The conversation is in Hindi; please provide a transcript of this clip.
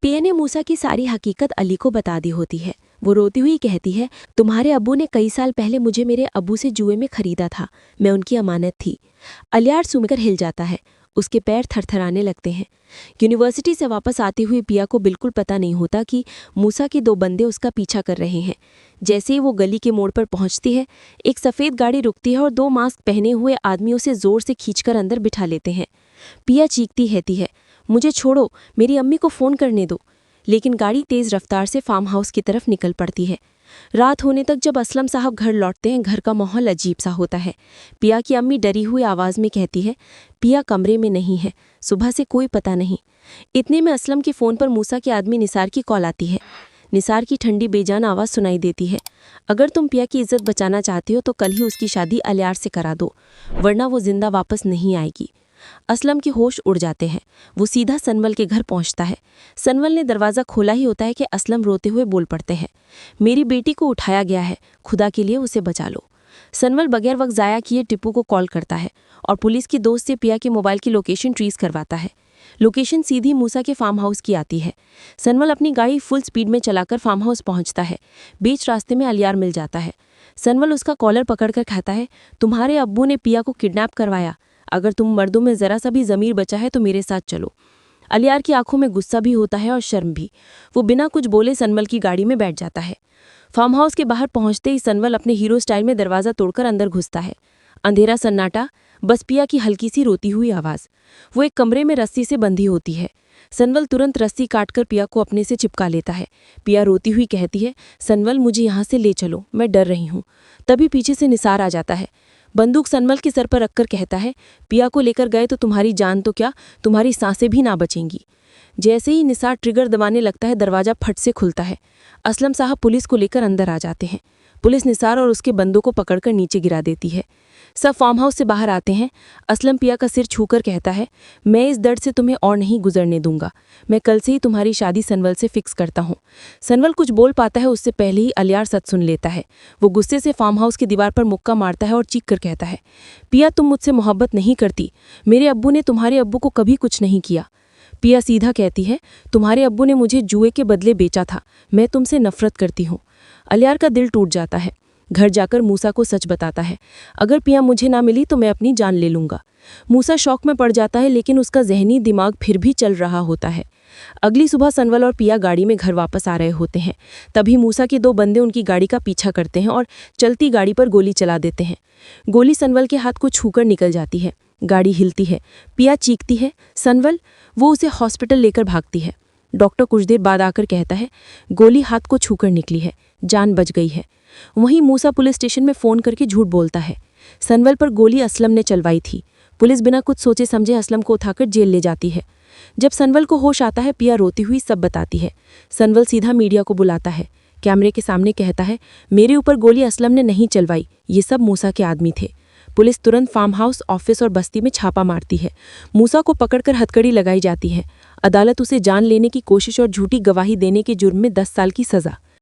पिया ने मूसा की सारी हकीकत अली को बता दी होती है। वो रोती हुई कहती है, तुम्हारे अब्बू ने कई साल पहले मुझे मेरे अब्बू से जुए में खरीदा था। मैं उनकी अमानत थी। अलियार सुनकर हिल जाता है। उसके पैर थरथराने लगते हैं। यूनिवर्सिटी से वापस आती हुई पिया को बिल्कुल पता नहीं होता कि मूसा के 2 बंदे उसका पीछा कर रहे हैं। जैसे ही वो गली के मोड़ पर पहुंचती है, एक सफ़ेद गाड़ी रुकती है और 2 मास्क पहने हुए आदमी उसे जोर से खींचकर अंदर बिठा लेते हैं। पिया चीखती रहती है, मुझे छोड़ो, मेरी अम्मी को फ़ोन करने दो। लेकिन गाड़ी तेज़ रफ्तार से फार्म हाउस की तरफ निकल पड़ती है। रात होने तक जब असलम साहब घर लौटते हैं, घर का माहौल अजीब सा होता है। पिया की अम्मी डरी हुई आवाज़ में कहती है, पिया कमरे में नहीं है, सुबह से कोई पता नहीं। इतने में असलम के फ़ोन पर मूसा के आदमी निसार की कॉल आती है। निसार की ठंडी बेजान आवाज़ सुनाई देती है, अगर तुम पिया की इज्जत बचाना चाहते हो तो कल ही उसकी शादी अलियार से करा दो, वरना वो जिंदा वापस नहीं आएगी। असलम के होश उड़ जाते हैं। वो सीधा सनवल के घर पहुंचता है। सनवल ने दरवाज़ा खोला ही होता है कि असलम रोते हुए बोल पड़ते हैं, मेरी बेटी को उठाया गया है, खुदा के लिए उसे बचा लो। सनवल बगैर वक्त ज़ाया किए टिप्पू को कॉल करता है और पुलिस की दोस्त से पिया के मोबाइल की लोकेशन ट्रेस करवाता है। लोकेशन सीधी मूसा के फार्म हाउस की आती है। सनवल अपनी गाड़ी फुल स्पीड में चलाकर फार्म हाउस पहुंचता है। बीच रास्ते में अलियार मिल जाता है। सनवल उसका कॉलर पकड़कर कहता है, तुम्हारे अब्बू ने पिया को किडनैप करवाया, अगर तुम मर्दों में ज़रा सा भी ज़मीर बचा है तो मेरे साथ चलो। अलियार की आंखों में गुस्सा भी होता है और शर्म भी। वो बिना कुछ बोले सनवल की गाड़ी में बैठ जाता है। फार्म हाउस के बाहर पहुंचते ही सनवल अपने हीरो स्टाइल में दरवाज़ा तोड़कर अंदर घुसता है। अंधेरा सन्नाटा, बस पिया की हल्की सी रोती हुई आवाज़। वो एक कमरे में रस्सी से बंधी होती है। सनवल तुरंत रस्सी काटकर पिया को अपने से चिपका लेता है। पिया रोती हुई कहती है, सनवल मुझे यहाँ से ले चलो, मैं डर रही हूँ। तभी पीछे से निसार आ जाता है। बंदूक सनवल के सर पर रखकर कहता है, पिया को लेकर गए तो तुम्हारी जान तो क्या, तुम्हारी सांसें भी ना बचेंगी। जैसे ही निसार ट्रिगर दबाने लगता है, दरवाज़ा फट से खुलता है। असलम साहब पुलिस को लेकर अंदर आ जाते हैं। पुलिस निसार और उसके बंदों को पकड़कर नीचे गिरा देती है। सब फार्म हाउस से बाहर आते हैं। असलम पिया का सिर छूकर कहता है, मैं इस दर्द से तुम्हें और नहीं गुजरने दूंगा। मैं कल से ही तुम्हारी शादी सनवल से फिक्स करता हूँ। सनवल कुछ बोल पाता है उससे पहले ही अलियार सच सुन लेता है। वो गुस्से से फार्म हाउस की दीवार पर मुक्का मारता है और चीख कर कहता है, पिया तुम मुझसे मोहब्बत नहीं करती, मेरे अब्बू ने तुम्हारे अब्बू को कभी कुछ नहीं किया। पिया सीधा कहती है, तुम्हारे अब्बू ने मुझे जुए के बदले बेचा था, मैं तुमसे नफरत करती हूँ। अलियार का दिल टूट जाता है। घर जाकर मूसा को सच बताता है, अगर पिया मुझे ना मिली तो मैं अपनी जान ले लूँगा। मूसा शौक में पड़ जाता है, लेकिन उसका जहनी दिमाग फिर भी चल रहा होता है। अगली सुबह सनवल और पिया गाड़ी में घर वापस आ रहे होते हैं। तभी मूसा के 2 बंदे उनकी गाड़ी का पीछा करते हैं और चलती गाड़ी पर गोली चला देते हैं। गोली सनवल के हाथ को छूकर निकल जाती है। गाड़ी हिलती है। पिया चीखती है, सनवल। वो उसे हॉस्पिटल लेकर भागती है। डॉक्टर कुछ देर बाद आकर कहता है, गोली हाथ को छूकर निकली है, जान बच गई है। वहीं मूसा पुलिस स्टेशन में फ़ोन करके झूठ बोलता है। सनवल पर गोली असलम ने चलवाई थी। पुलिस बिना कुछ सोचे समझे असलम को उठाकर जेल ले जाती है। जब सनवल को होश आता है, पिया रोती हुई सब बताती है। सनवल सीधा मीडिया को बुलाता है। कैमरे के सामने कहता है, मेरे ऊपर गोली असलम ने नहीं चलवाई, ये सब मूसा के आदमी थे। पुलिस तुरंत फार्म हाउस, ऑफिस और बस्ती में छापा मारती है। मूसा को पकड़कर हथकड़ी लगाई जाती है। अदालत उसे जान लेने की कोशिश और झूठी गवाही देने के जुर्म में 10 साल की सज़ा